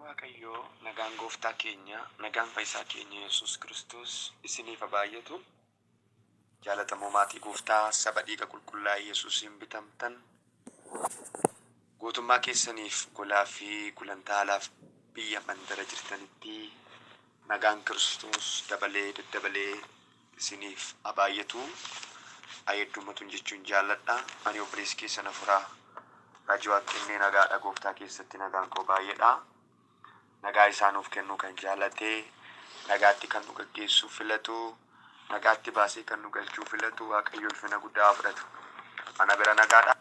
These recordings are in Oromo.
Waaqayyoo nagaan gooftaa keenya nagaan fayyisaa keenya Yesuus Kiristoos isiniif haa baay'atu. Jaalatamoo maatii gooftaa saba dhiiga qulqullaa'aa Yesuusiin bitamtan guutummaa keessaniif golaa fi gulantaalaaf biyya mandara jirtanitti nagaan Kiristoos dabalee daddabalee isiniif haa baay'atu. Ayeddumatuun jechuun jaalladha. Ani obboleessi keessan afuraa raajii waaqennee nagaadha gooftaa keessatti nagaan koo baay'eedha. Nagaa isaanuuf kennuu kan jaallatee nagaatti kan nu gaggeessuu filatu nagaatti baasee kan nu galchuu filatu Waaqayyo ulfina guddaa fudhatu. Ana bira nagaadha.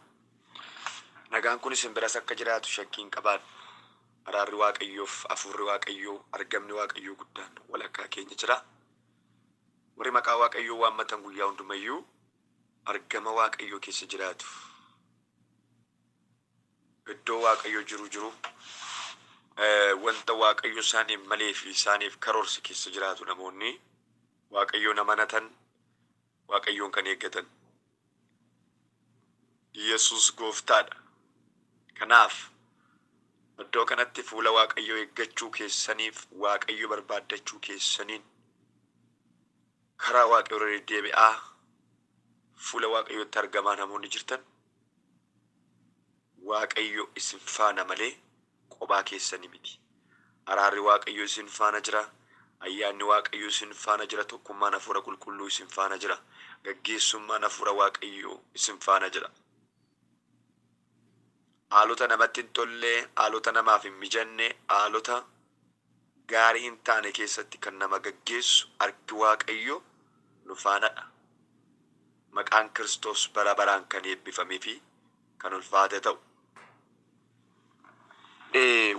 Nagaan kun isin biras akka jiraatu shakkiin qabaadhu. Araarri Waaqayyoof hafuurri Waaqayyoo argamni Waaqayyoo guddaan walakkaa keenya jira. Warri maqaa Waaqayyoo waammatan guyyaa hundumayyuu argama Waaqayyoo keessa jiraatu. Iddoo Waaqayyoo jiru wanta Waaqayyo isaaniif malee fi isaaniif karoorsi keessa jiraatu namoonni Waaqayyoon amanatan Waaqayyoon kan eeggatan. Yesuus gooftaadha. Kanaaf iddoo kanatti fuula Waaqayyoo eeggachuu keessaniif Waaqayyo barbaaddachuu keessaniin karaa Waaqayyoo deddeebi'aa fuula Waaqayyootti argamaa namoonni jirtan Waaqayyo isin faana malee kophaa keessanii miti. Araarri Waaqayyo isin faana jira. Ayyaanni Waaqayyo isin faana jira. Tokkummaan hafuura qulqulluu isin faana jira. Gaggeessummaan hafuura Waaqayyo isin faana jira. Haalota namatti hin tolle, haalota namaaf hin mijanne, haalota gaarii hin taane keessatti kan nama gaggeessu harki Waaqayyo nu faanadha. Maqaan Kiristoos bara baraan kan eebbifamee fi kan ulfaate ta'u.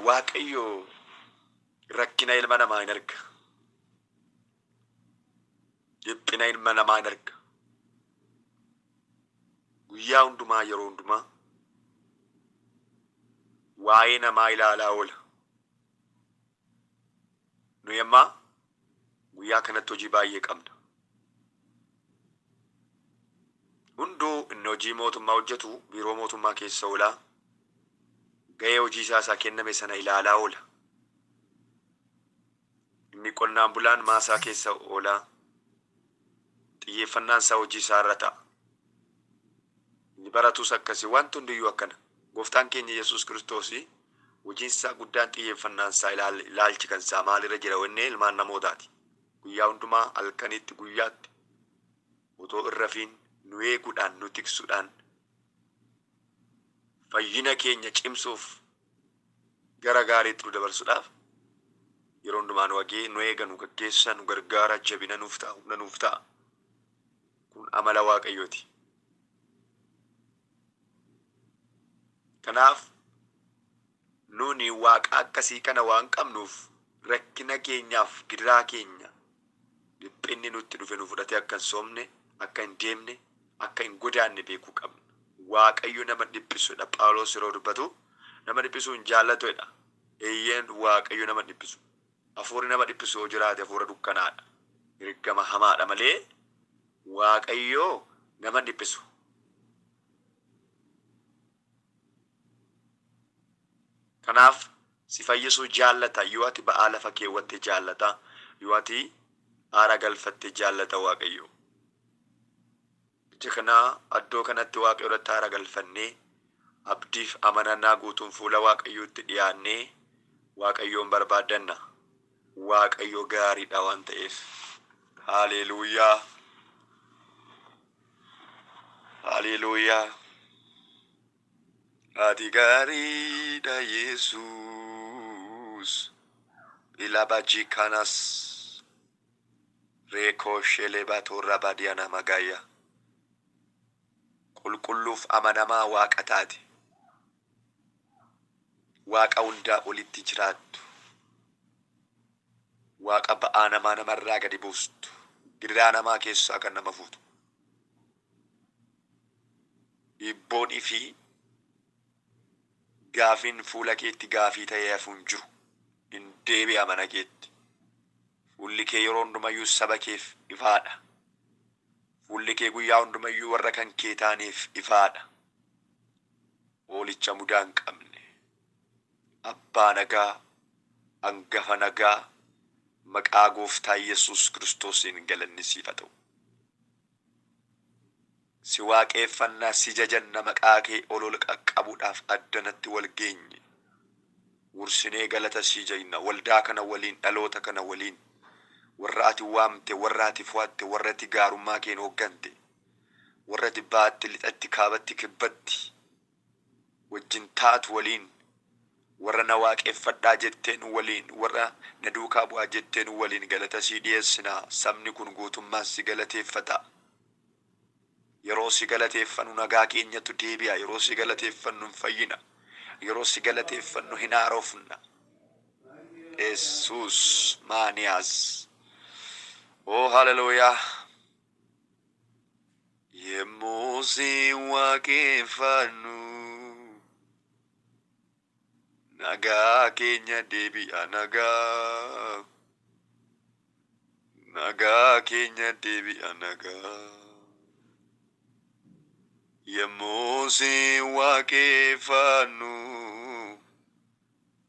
Waaqayyo rakkina ilma namaa hin arga. Dhiphina ilma namaa hin arga. Guyyaa hundumaa yeroo hundumaa waa'ee namaa ilaalaa oola. Nu yemmaa guyyaa kanatti hojii baay'ee qabna. Hunduu inni hojii mootummaa hojjetu biiroo mootummaa keessa oolaa. Ga'ee hojii isaa kenname sana ilaalaa oola. Inni qonnaan bulaan maasaa keessa oolaa. Xiyyeeffannaan isaa hojii isaa irra ta'a. Inni baratus akkasii wanti hundiyyuu akkana. Gooftaan keenya Yesuus Kiristoos hojiin isaa guddaan xiyyeeffannaan isaa ilaalchi kan isaa maalirra jira wannee ilmaan namootaati. Guyyaa hundumaa halkanitti guyyaatti otoo hin rafiin nu eeguudhaan nu tiksuudhaan fayyina keenya cimsuuf gara gaariitti nu dabarsuudhaaf yeroo hundumaa nu eega nu gaggeessa nu gargaara jabina nuuf ta'a humna nuuf ta'a. Kun amala Waaqayyooti. Kanaaf nuni Waaqa akkasii kana waan qabnuuf rakkina keenyaaf gidiraa keenya dhiphinni nutti dhufe nu fudhatee akka hin soomne akka hin deemne akka hin godaanne beekuu qabna. Waaqayyo nama dhiphisudha. Phaawulos yeroo dubbatu nama dhiphisuu hin jaallatudha. Eeyyeen Waaqayyo nama dhiphisu. Hafuurri nama dhiphisu yoo jiraate hafuura dukkanaadha. Ergama hamaadha malee Waaqayyo nama dhiphisu. Kanaaf si fayyisuu jaallata. Yoo ati ba'aa lafa keewwatte jaallata. Yoo ati aara galfatte jaallata Waaqayyo. Kana addoo kanatti Waaqayyoodhaatti aara galfannee abdiif amanannaa guutuun fuula Waaqayyootti dhiyaannee Waaqayyoon barbaaddanna. Waaqayyo gaariidha waan ta'eef. Haleluuyaa. Haleluuyaa. Ati gaariidha Yesuus. Ilabaji kanas. Reekoo sheeleba toorra baadiyana magaayaa. Qulqulluuf amanamaa Waaqa taate. Waaqa hundaa olitti jiraattu. Waaqa ba'aa namaa namarraa gadi buustu. Gidiraa namaa keessaa kan nama fuutu. Dhibboonii fi gaafiin fuula keetti gaafii ta'ee hafu hin jiru. Hin deebi'a mana keetti. Fuulli kee yeroo hundumayyuu saba keef ifaadha. Fuulli kee guyyaa hundumayyuu warra kan kee taaniif ifaadha. Oolicha mudaa hin qabne. Abbaa nagaa hangafa nagaa, maqaa gooftaa Yesuus Kiristoosiin galanni siif haa ta'u. Si waaqeffannaa, si jajanna, maqaa kee ol qaqqabuudhaaf addanatti wal geenye. Wursinee galata si jayna, waldaa kana waliin, dhaloota kana waliin, warra ati waamte, warra ati fo'atte, warra ati gaarummaa keen hooggante, warra ati baatti, lixatti, kaabatti, kibbatti wajjin taatu waliin, warra na waaqeffadhaa jetteen waliin, warra na duukaa bu'aa jetteen waliin galata si dhiyeessinaa. Sabni kun guutummaan si galateeffata. Yeroo si galateeffannu nagaa keenyatu deebi'a. Yeroo si galateeffannu hin fayyina. Yeroo si galateeffannu hin haarofna. Yesuus maaniyaas. Oh, haleluuyaa. Yemmuu si waaqeffannu nagaa keenya deebi'a, nagaa. Nagaa keenya deebi'a, nagaa. Yemmuu si waaqeffannu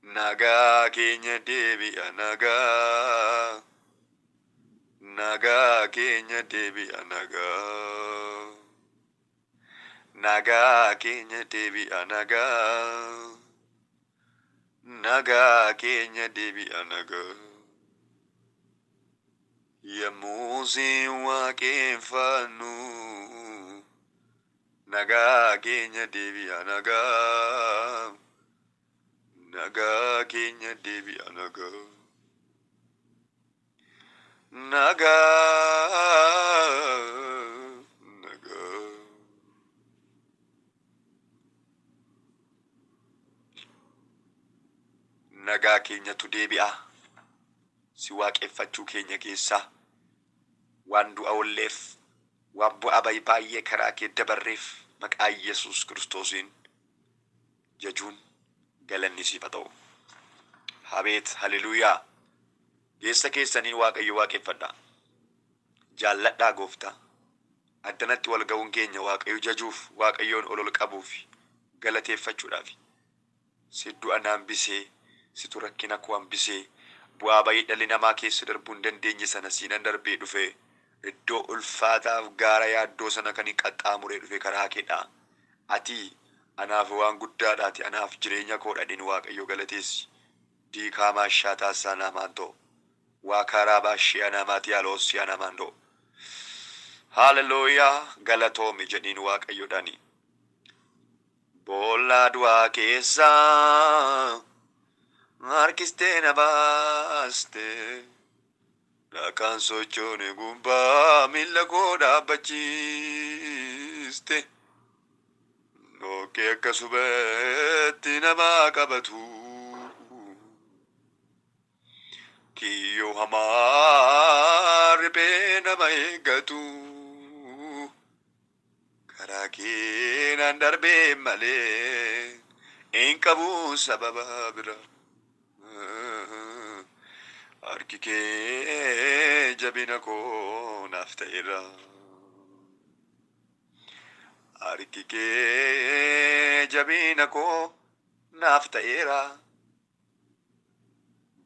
nagaa keenya deebi'a, nagaa. Nagaa keenya deebi'a, nagaa. Nagaa keenya deebi'a, nagaa. Nagaa keenya deebi'a, nagaa. Yemmuu si waaqeffannu nagaa keenya deebi'a, nagaa. Nagaa keenya deebi'a, nagaa. Nagaa, nagaa. Nagaa keenyatu deebi'a. Si waaqeffachuu keenya keessaa waan du'a oolleef, waan bu'aa baay'ee karaa kee dabarreef maqaa Yesuus Kiristoosiin jajuun galanni siif haa ta'u. Abeet, haleluuyaa. Keessa keessaniin Waaqayyo waaqeffadhaa. Jaalladhaa gooftaa. Addanatti wal ga'uun keenya Waaqayyo jajuuf, Waaqayyoon ol qabuuf, galateeffachuudhaaf. Si du'a naan bisee, situ rakkina koo hambisee, bu'aa bayii dhalli namaa keessa darbuu hin dandeenye sana siinan darbee dhufe, iddoo ulfaataaf gaara yaaddoo sana kan hin qaxxaamuree dhufe karaa keedhaa. Ati anaaf waan guddaadhaati, anaaf jireenya koo dhadhin Waaqayyo galateessi. Diikaa maashaa taasisaa namaan ta'u. Waakaraa baashee anamaati aloosii anamaan ta'u. Haleluuyaa, galatoomi jedhiin Waaqayyoodhaani. Boollaa du'aa keessaa harkistee na baaste, dhakaan sochoone gubbaa miilla koo dhaabbachiiste. Dhokkee akka subeetti namaa qabatu, kiyyoo hamaa riphee nama eeggatu. Karaa keenan darbee malee hin qabu sababa bira. Harki kee jabina koo naaf ta'eera. Harki kee jabina koo naaf ta'eera.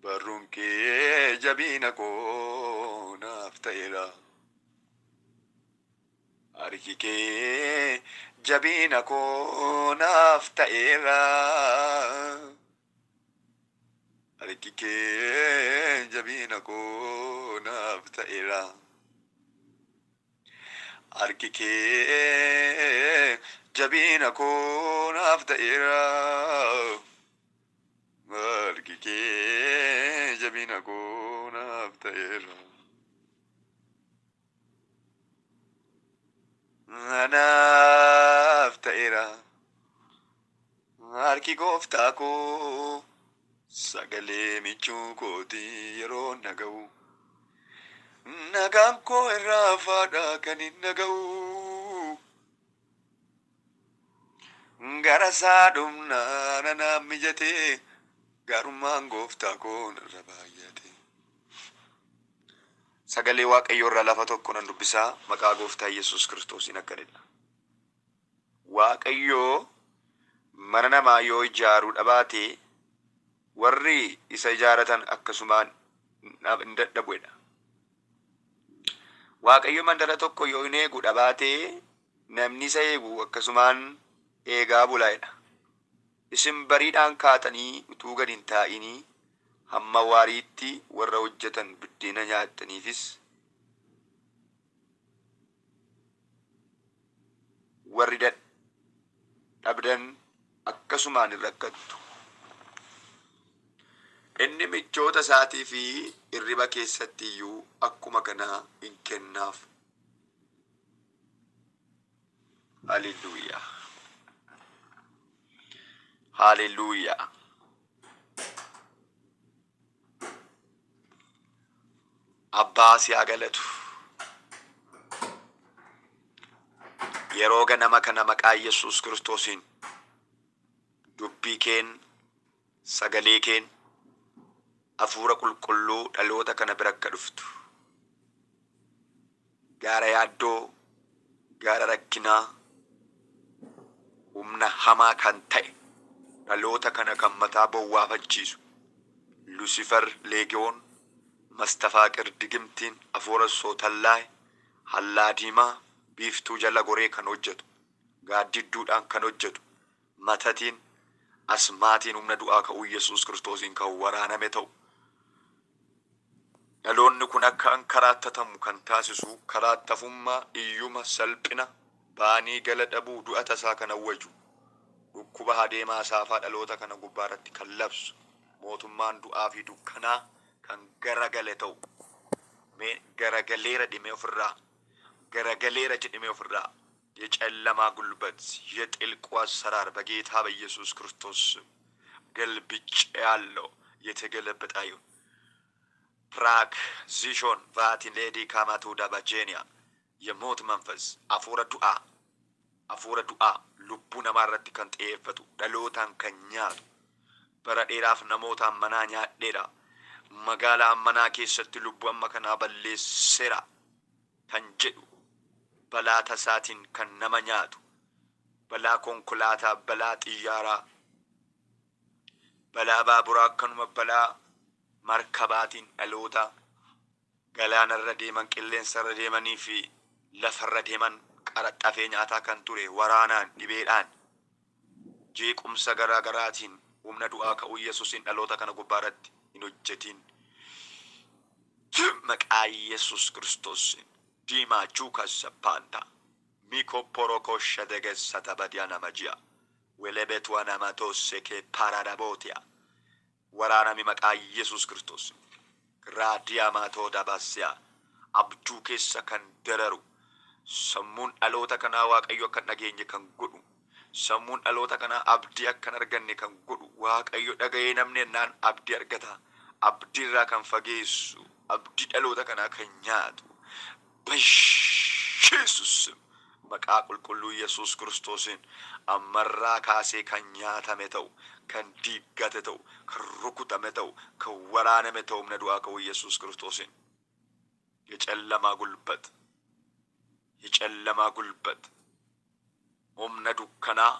Barruun kee jabina koo naaf ta'eera. Harki kee jabina koo naaf ta'eera. Harki kee jabina koo naaf ta'eera. Harki kee jabina koo naaf ta'eera. Harki kee jabina koo naaf ta'eera. Naaf ta'eera. Harki gooftaa koo sagalee michuu kooti yeroo naga'u. Nagaan koo irraa faadhaa kan hin naga'u. Gara isaa dhumnaa nanaan mijatee, gaarummaan gooftaa koo narra baay'ate. Sagalee Waaqayyoo irraa lafa tokko nan dubbisaa, maqaa gooftaa Yesuus Kiristoosiin akkanidha. Waaqayyoo mana namaa yoo ijaaruu dhabaate warri isa ijaaratan akkasumaan hin dadhabuedha. Waaqayyo mandara tokko yoo hin eegu dhabaatee namni isa eegu akkasumaan eegaa bulaa'edha. Isin bariidhaan kaatanii utuu gad hin taa'inii hamma waariitti warra hojjetan buddeena nyaataniifis warri dadhabdan akkasumaan hin rakkattu. Inni michoota isaatii fi hirriba keessatti iyyuu akkuma kanaa hin kennaaf. Haleluuyaa. Haleluuyaa. Abbaa si haa galatu. Yeroo ganama kana maqaa Yesuus Kiristoosiin dubbii keen, sagalee keen, hafuura qulqulluu dhaloota kana bira akka dhuftu. Gaara yaaddoo, gaara rakkinaa, humna hamaa kan ta'e dhaloota kana kan mataa bowwaafachiisu Lucifer Leegiyoon, Mastafaaqir Digimtiin, hafuura sootallaay, hallaa diimaa, biiftuu jala goree kan hojjetu, gaaddidduudhaan kan hojjetu, matatiin, asmaatiin humna du'aa ka'uu Yesuus Kiristoosiin kan waraaname ta'u. Dhaloonni kun akka an karaattatamu kan taasisu karaattafummaa, iyyuma, salphina, baanii gala dhabuu, du'a tasaa kan awwaju, dhukkuba adeemaa saafaa dhaloota kana gubbaarratti kan labsu, mootummaan du'aa fi dukkanaa kan garagale ta'u. Garagaleera dhimee ofirraa, garagaleera jedhimee ofirraa የጨለማ ጉልበት የጥልቁ አሰራር በጌታ በኢየሱስ ክርስቶስ ገልብጬ ያለው የተገለበጠ ይሁን። ፕራክ ዚሾን ቫቲን ሌዲ ካማቱ ዳባጄኒያ የሞት መንፈስ አፉረ ዱአ ልቡ ነማረት ከን ጤፈቱ ደሎታን ከኛቱ በረዴራፍ ነሞታ መናኛ ዴራ መጋላ መና ኬሰት ልቡ አመከና በሌሴራ ተንጀዱ balaa tasaatiin kan nama nyaatu, balaa konkolaataa, balaa xiyyaaraa, balaa baaburaa, akkanuma balaa markabaatiin dhaloota galaanarra deeman, qilleensarra deemanii fi lafarra deeman qaraxxafee nyaataa kan ture waraanaan, dhibeedhaan, jeequmsa garaa garaatiin humna du'aa ka'uu Yesuusiin dhaloota kana gubbaarratti hin hojjetiin. Maqaa Yesuus Kiristoosiin Dima Juka Sapanta Miko Poroko Shadeges Satabadiana Magia Welebetuana Matoseke Paradabotia Warana Mimaka Jesus Christus Radia Mato Dabasia Abduke Sakanderaru Samun Alota Kana Wak Ayo kan nageenye kan godhu Samun Alota Kana Abdi kan arganne kan godhu Wak Ayo dhaga'ee namni naan abdi argata abdirraa kan fageessu abdi Alota Kana kan nyaatu በኢየሱስ maqaa qulqulluu Yesuus Kiristoosiin ammarraa kaasee kan nyaatame ta'u, kan diigate ta'u, kan rukutame ta'u, kan waraaname ta'u humna du'aa ka'uu Yesuus Kiristoosiin. የጨለማ ጉልበት humna dukkanaa,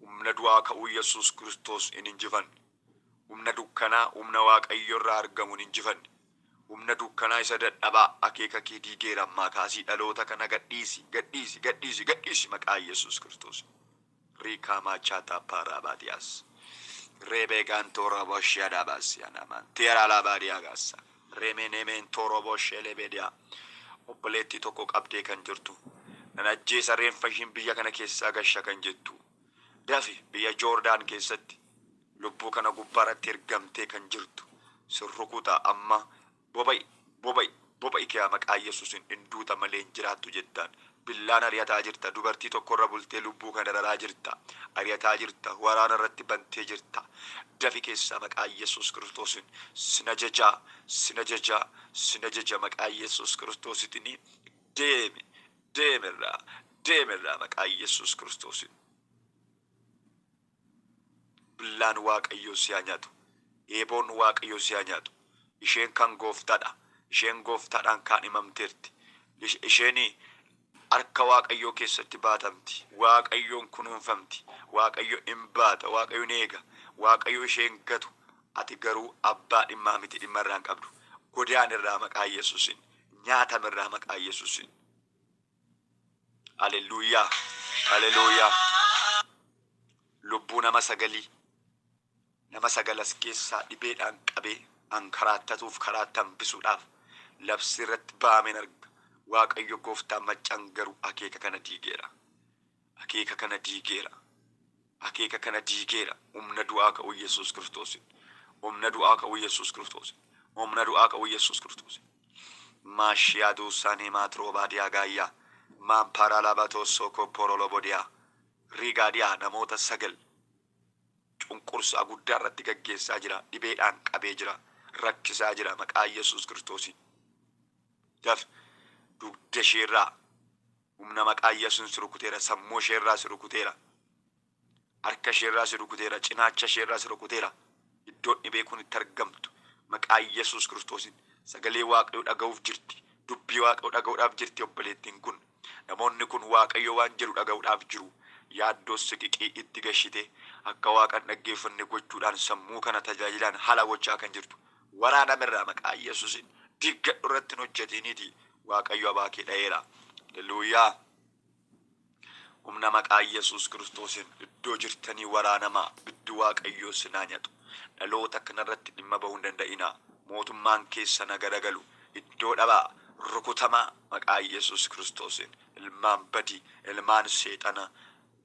humna du'aa ka'uu Yesuus Kiristoos hin injifanne. Humna dukkanaa, humna Waaqayyo irraa argamu hin injifanne. Humna dukkanaa isa dadhabaa akeeka kee diigeera ammaa kaasii dhaloota kana gadhiisi maqaa Yesuus Kiristoos. Riikaa maachaataa paarabaadiyaas. Reebeegaan toora boshee adabaasiyanamaan. Teera labaadiyaa gaassa. Reemenemeen toora boshee lebeediyaa. Obboleettii tokko qabdee kan jirtu. Nan ajjeesa reenfa ishiin biyya kana keessaa gasha kan jettu. Dafi biyya Joordaan keessatti lubbuu kana gubbaarratti ergamtee kan jirtu. Sirrukuta amma bobai kee maqaa Yesuusiin hinduuta malee hin jiraattu jettaan. Billaan ari'ataa jirta. Dubartii tokkorra bultee lubbuu kana dararaa jirta. Ari'ataa jirta. Waraana irratti bantee jirta. Dafi keessaa maqaa Yesuus Kiristoosiin sina jaja maqaa Yesuus Kiristoositiin deemirraa maqaa Yesuus Kiristoosiin. Billaan Waaqayyoo si haa nyaatu. Eeboon Waaqayyoo si haa nyaatu. Isheen kan gooftaadha. Isheen gooftaadhaan kan himamteerti. Isheen harka Waaqayyoo keessatti baatamti. Waaqayyoon kunuunfamti. Waaqayyo hin baata. Waaqayyo hin eega. Waaqayyo isheen gatu. ati garuu abbaa dhimmaa miti, dhimma irraa hin qabdu. Godaan irraa maqaa Yesuusin, nyaatam irraa maqaa Yesuusin. Haleluuyaa, haleluuyaa. Lubbuu nama sagalas keessaa dhibeedhaan qabee ankaraattatuuf karaatti hambisuudhaaf labsi irratti ba'ameen arga. Waaqayyo gooftaan maccaan garuu akeeka kana diigeera. Akeeka kana diigeera. Akeeka kana diigeera. Humna du'aa ka'uu Yesuus Kiristoosin. Humna du'aa ka'uu Yesuus Kiristoosin. Humna du'aa ka'uu Yesuus Kiristoosin. Maashiyaa duusaanii maatirooba diyaagaayyaa. Maamparaa labatoo soko porolobodiyaa. Rigaadiyaa namoota 9 cunqursaa guddaa irratti gaggeessaa jira. Dhibeedhaan qabee jira. Rakkisaa jira maqaa Yesuus Kiristoosin. Daf dugda isheerraa humna maqaa Yesuus rukuteera. Sammuu isheerraa si rukuteera. Harka isheerraa si rukuteera. Cinaacha isheerraa si rukuteera. Iddoon dhibee kun itti argamtu maqaa Yesuus Kiristoosin. Sagalee Waaqayyoo dhaga'uuf jirti. Dubbii Waaqayyoo dhaga'uudhaaf jirti obboleettiin kun. Namoonni kun Waaqayyo waan jedhu dhaga'uudhaaf jiru. Yaaddoo siqiqii itti gashite akka Waaqan dhaggeeffanne gochuudhaan sammuu kana tajaajilaan haala gochaa kan jirtu. Waraanamerraa maqaa Yesuusin diggadhu irratti hin hojjetiniiti. Waaqayyo abaakee dha'eera. Haleluuyaa. Humna maqaa Yesuus Kiristoosin iddoo jirtanii waraanamaa biddi Waaqayyoo sinaa nyaatu. Dhaloota kanarratti dhimma bahuu hin danda'inaa. Mootummaan keessa nagaragalu iddoo dhabaa rukutamaa maqaa Yesuus Kiristoosin. Ilmaan badii, ilmaan seexana,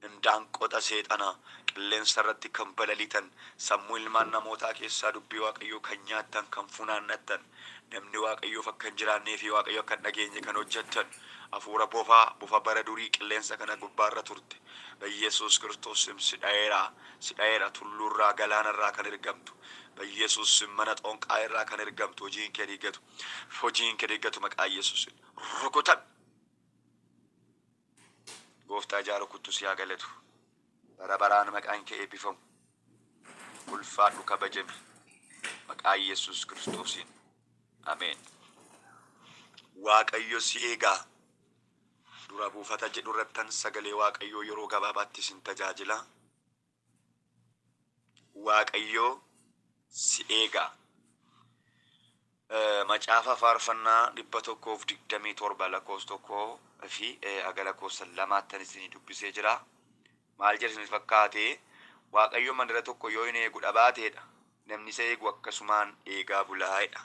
indaanqota seexana qilleensa irratti kan balalitan, sammuu ilmaan namootaa keessaa dubbii Waaqayyoo kan nyaattan, kan funaannattan, namni Waaqayyoof akka hin jiraannee fi Waaqayyo akka hin dhageenye kan hojjettan, hafuura bofa bara durii qilleensa kana gubbaarra turte. Yesuus Kiristoos si dha'eera tulluurraa galaanarraa kan ergamtu. Yesuus mana xoonqaa irraa kan ergamtu hojiin kee diiggatu maqaa Yesuus rukutan. Gooftaa ijaa rukuttu si haa galatu. Bara baraan maqaan kee eebbifamu. Ulfaadhu kabajami maqaa Yesuus Kiristoosiin. Ameen. Waaqayyo si eegaa. Dura buufata jedhu irrattan sagalee Waaqayyoo yeroo gabaabaatti sin tajaajila. Waaqayyo si eegaa. Macaafa faarfannaa 127 lakkoofsa 1 fi aga lakkoofsa 2 isinii dubbisee jira. Maal jedha isin fakkaate? Waaqayyo mandara tokko yoo hin eegu dhabaateedha. Namni isa eegu akkasumaan eegaa bulaa'edha.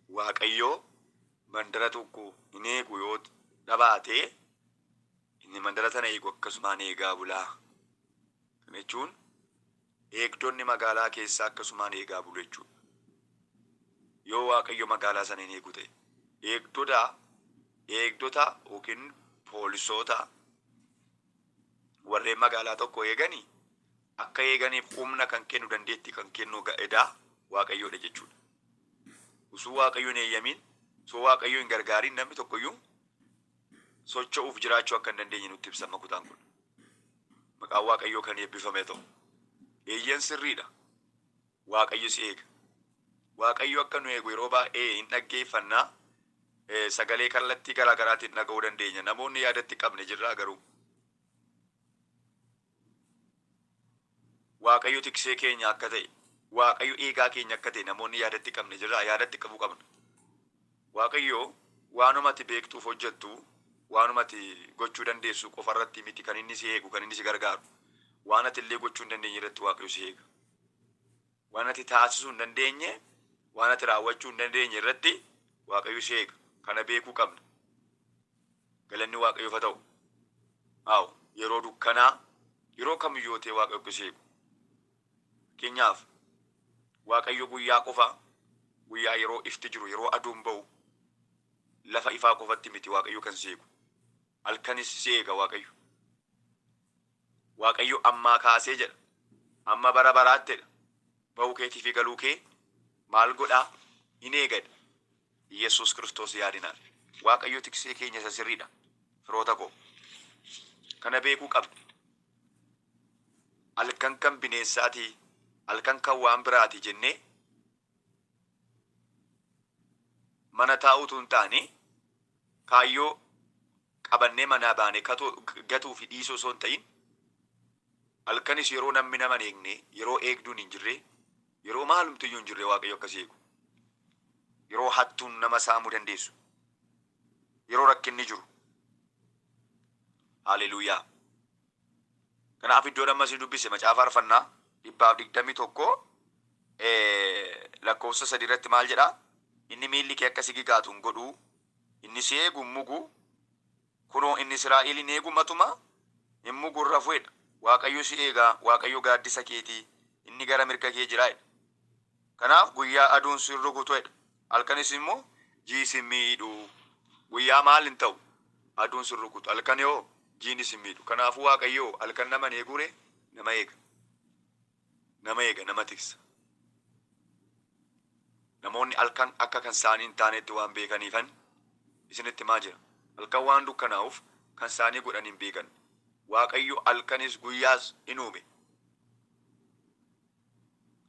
Waaqayyo mandara tokko hin eegu yoo dhabaate inni mandara sana eegu akkasumaan eegaa bulaa. Kana jechuun eegdonni magaalaa keessaa akkasumaan eegaa bulu jechuudha. Yoo Waaqayyo magaalaa sana hin eegu ta'e eegdota yookiin poolisoota warreen magaalaa tokko eeganii akka eeganiif humna kan kennu dandeetti kan kennu edaa Waaqayyoodha jechuudha. Osoo Waaqayyo hin eeyyamin, osoo Waaqayyo hin gargaarin namni tokkoyyuu socho'uuf jiraachuu akka hin dandeenye nutti ibsa kutaan kun. Maqaan Waaqayyoo kan eebbifame ta'u. Eeyyan sirriidha. Waaqayyo si eega. Waaqayyo akka nu eegu yeroo baay'ee hin dhaggeeffannaa. Sagalee kallattii garaa garaatiin dhaga'uu dandeenya. Namoonni yaadatti qabne jirraa garuu. Waaqayyo tiksee keenya akka ta'e, Waaqayyo eegaa keenya akka ta'e namoonni yaadatti qabne jirraa. Yaadatti qabuu qabna. Waaqayyo waanumati beektuuf hojjettu, waanumati gochuu dandeessu qofarratti miti kan inni si eegu, kan inni si gargaaru. Waan ati illee gochuu hin dandeenye irratti Waaqayyo si eega. Waan ati taasisuu hin dandeenye, waan ati raawwachuu hin dandeenye irratti Waaqayyo si eega. Kana beekuu qabna. Galanni Waaqayyoof haa ta'u. Yeroo dukkanaa, yeroo kamiyyuu ta'e Waaqayyo si eegu. Fakkeenyaaf Waaqayyo guyyaa qofa, guyyaa yeroo ifti jiru, yeroo aduun ba'u, lafa ifaa qofatti miti Waaqayyo kan si eegu. Halkanis si eega Waaqayyo. Waaqayyo ammaa kaasee jedha. Amma bara baraattedha. Ba'uu keetii fi galuu kee maal godhaa? Hin eegadha. Yesuus Kiristoos yaadinaan. Waaqayyo tiksee keenya isa sirriidha. Firoota koo. Kana beekuu qabna. Halkan kan bineensaatii, halkan kan waan biraati jennee mana taa'uutu hin taane kaayyoo qabannee manaa baane gatuu fi dhiisuu osoo hin ta'in halkanis yeroo namni nama hin eegne, yeroo eegduun hin jirre, Yeroo maalumtiyyuu hin jirre Waaqayyo akkasii eegu. Yeroo hattuun nama saamuu dandeessu. Yeroo rakkinni jiru. Haleluuyaa. Kanaaf iddoon ammasii dubbise macaafa faarfannaa 121 lakkoofsa 3 irratti maal jedha? Inni miilli kee akka si gigaatu hin godhu, inni si eegu hin mugu, kunoo inni Israa'elin eegu matuma hin mugu irra fuudhaa. Waaqayyo si eegaa, Waaqayyo gaaddisa keetii, inni gara mirga kee jira. Kanaaf guyyaa aduun si rukutudha. Halkanis immoo ji'i si miidhu. Guyyaa maal hin ta'u? Aduun si rukutu. Halkan yoo jiini si miidhu. Kanaafuu Waaqayyo halkan nama eegure nama eega. Nama eega, nama tiksa. Namoonni halkan akka kan isaanii hin taanetti waan beekaniifan isinitti maa jira? Halkan waan dukkanaa'uuf kan isaanii godhan hin beekan. Waaqayyo halkanis guyyaas hin uume.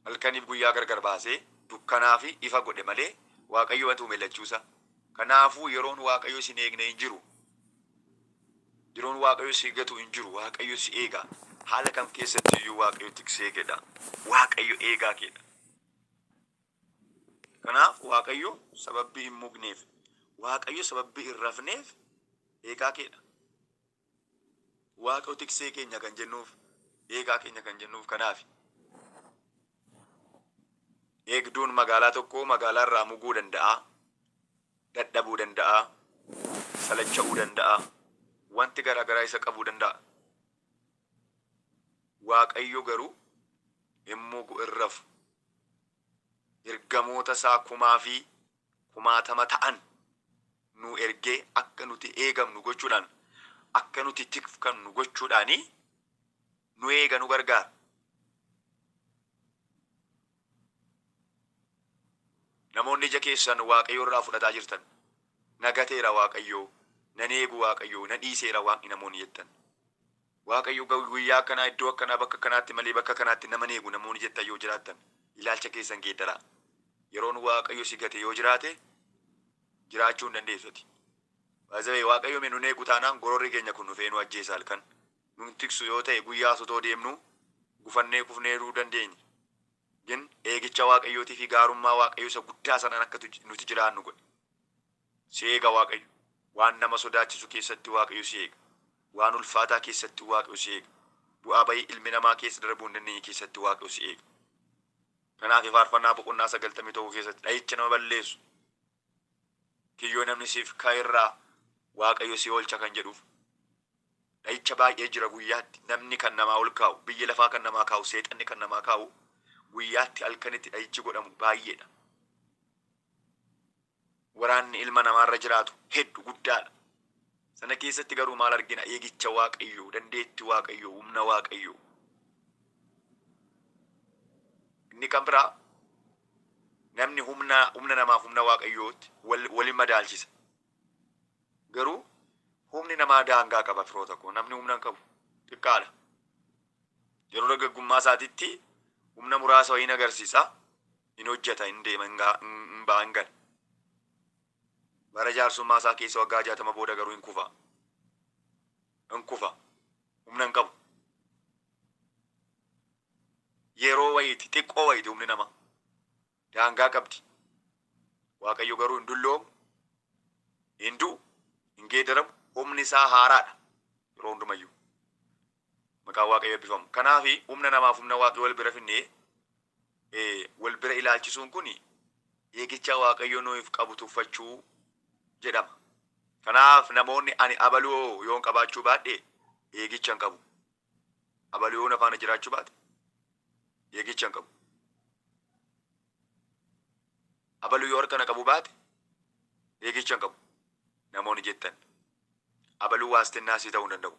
Halkaniif guyyaa gargar baasee dukkanaa fi ifa godhe malee Waaqayyo wanti uume lachuusa. Kanaafuu yeroon Waaqayyo si eegne hin jiru. Yeroon Waaqayyo si eegatu hin jiru. Waaqayyo si eega. Haala kam keessatti iyyuu Waaqayyo tiksee eegedha. Waaqayyo eegaa keedha. Kanaaf Waaqayyo sababbii hin mugneef, Waaqayyo sababbii hin rafneef eegaa keedha. Waaqayyo tiksee keenya kan jennuuf, eegaa keenya kan jennuuf kanaaf. Eegduun magaalaa tokko magaalaa irraa muguu danda'a, dadhabuu danda'a, salacha'uu danda'a, wanti garaagaraa isa qabuu danda'a. Waaqayyo garuu hin mugu hin rafu. Ergamoota isaa 1000 fi 1000 ta'an nu ergee akka nuti eegamnu gochuudhaan, akka nuti tikfannu gochuudhaani nu eega nu gargaara. Namoonni ija keessan Waaqayyo irraa fudhataa jirtan, nagateera Waaqayyo, nan eegu Waaqayyo, na dhiiseera Waaqni namoonni jettan. Waaqayyo guyyaa akkanaa iddoo akkanaa bakka kanaatti malee bakka kanaatti nama eegu namoonni jettan yoo jiraattan ilaalcha keessan geeddaraa. Yeroon Waaqayyo si gate yoo jiraate jiraachuu hin dandeessuti. Baazawee Waaqayyo mee nun eegu taanaan gororri keenya kun nufee nu ajjeesa halkan. Nun tiksu yoo ta'e guyyaa sotoo deemnu gufannee kufneeruu dandeenya. Gin eegicha Waaqayyootii fi gaarummaa Waaqayyo isa guddaa sanaan akka nuti jiraannu godhe. Si eega Waaqayyo. Waan nama sodaachisu keessatti Waaqayyo si eega. Waan ulfaataa keessatti Waaqayyo si eega. Bu'aa bayii ilmi namaa keessa darbuu hin dandeenye keessatti Waaqayyo si eega. Kanaaf faarfannaa boqonnaa 90 ta'uu keessatti dha'icha nama balleessu. Kiyyoo namni siif ka'irraa Waaqayyo si oolcha kan jedhuuf. Dha'icha baay'ee jira guyyaatti. Namni kan namaa ol kaa'u, biyya lafaa kan namaa kaa'u, seexanni kan namaa kaa'u guyyaatti halkanitti dha'ichi godhamu baay'eedha. Waraanni ilma namaarra jiraatu hedduu guddaadha. Sana keessatti garuu maal argina? Eegicha Waaqayyoo, dandeetti Waaqayyoo, humna Waaqayyoo. Inni kan biraa namni humna namaaf humna Waaqayyootti waliin madaalchisa. Garuu humni namaa daangaa qaba firoota koo. Namni humna hin qabu xiqqaadha. Yeroo dargaggummaa isaatiitti humna muraasa wayii agarsiisa. Hin hojjeta, hin deema, hin ba'a, hin gala. Bara jaarsummaa isaa keessa waggaa 60 booda garuu hin kufa. Hin kufa. Humna hin qabu. Yeroo wayiiti, xiqqoo wayiiti humni namaa. Daangaa qabdi. Waaqayyo garuu hin dulloomu, hin du'u, hin geedaramu. Humni isaa haaraadha. Yeroo hundumayyuu. Maqaan Waaqayyo eebbifamu. Kanaaf humna namaaf humna Waaqayyo wal bira finnee wal bira ilaalchisuun kun eegicha Waaqayyo nuuf qabu tuffachuu jedhama. Kanaaf namoonni ani abaluu yoon qabaachuu baadhe eegicha hin qabu. Abaluu yoon afaana jiraachuu baate eegicha hin qabu. Abaluu yoo harkana qabu baate eegicha hin qabu. Namoonni jettan abaluu waastennaa sii ta'uu hin danda'u.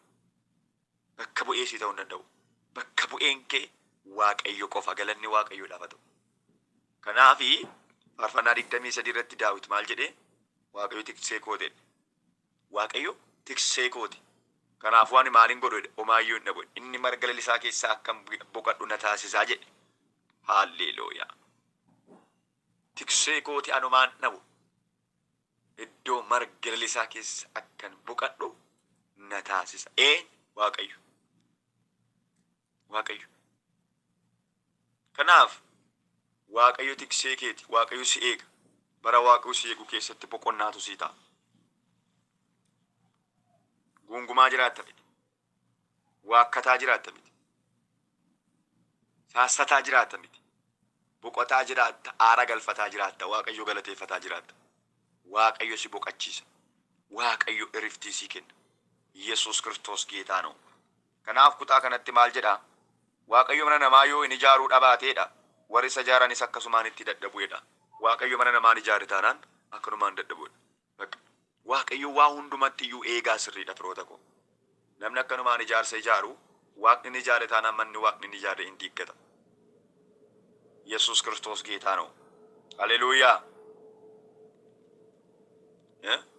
Bakka bu'ee sii ta'uu hin danda'u. Bakka bu'een kee Waaqayyo qofa, galanni Waaqayyoodhaaf haa ta'u. Kanaaf faarfannaa 23 irratti Daawit maal jedhee? Waaqayyo tiksee kooti. Waaqayyo tiksee kooti. Kanaafuu ani maaliin godhu? Homaayyuu hin dhabu. Inni marga lalisaa keessaa akkam boqadhu na taasisaa jedhe. Haalleelooyaa. Tiksee kooti anumaan dhabu. Iddoo marga lalisaa keessa akkan boqadhu na taasisa. Waaqayyo. Waaqayyo. Kanaaf Waaqayyo tiksee keeti. Waaqayyo si eega. Bara Waaqayyo si eegu keessatti boqonnaatu sii ta'a. Gungumaa jiraatta miti. Waakkataa jiraatta miti. Saassataa jiraatta miti. Boqotaa jiraatta. Aara galfataa jiraatta. Waaqayyo galateeffataa jiraatta. Waaqayyo si boqachiisa. Waaqayyo iriftii sii kenna. Yesus Kiristoos geetaa na'u. Kanaaf kutaa kanatti maal jedhaa? Waaqayyo mana namaa yoo hin ijaaruu dhabaateedha. Warri isa ijaaranis akkasumaan itti dadhabuudha. Waaqayyo mana namaan ijaare taanaan akkanumaan dadhabuudha. Waaqayyo waa hundumatti iyyuu eegaa sirriidha firoota koo. Namni akkanumaan ijaarsa ijaaru Waaqni ni ijaare taanaan manni Waaqni ni ijaare hin diiggata. Yesus Kiristoos geetaa na'u. Haleluuyaa.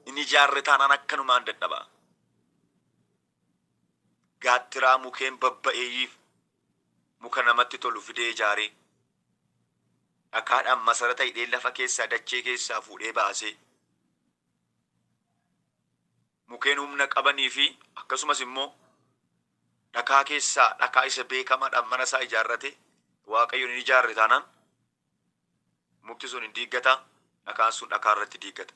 Inni ijaarre taanaan akkanumaan dadhabaa. Gaattiraa mukeen babba'eeyyiif muka namatti tolu fidee ijaaree dhakaadhaan masarata hidhee lafa keessaa dachee keessaa fuudhee baasee mukeen humna qabanii fi akkasumas immoo dhakaa keessaa dhakaa isa beekamaadhaan mana isaa ijaarrate Waaqayyoon hin ijaarre taanaan mukti sun hin diiggata, dhakaan sun dhakaa irratti diiggata.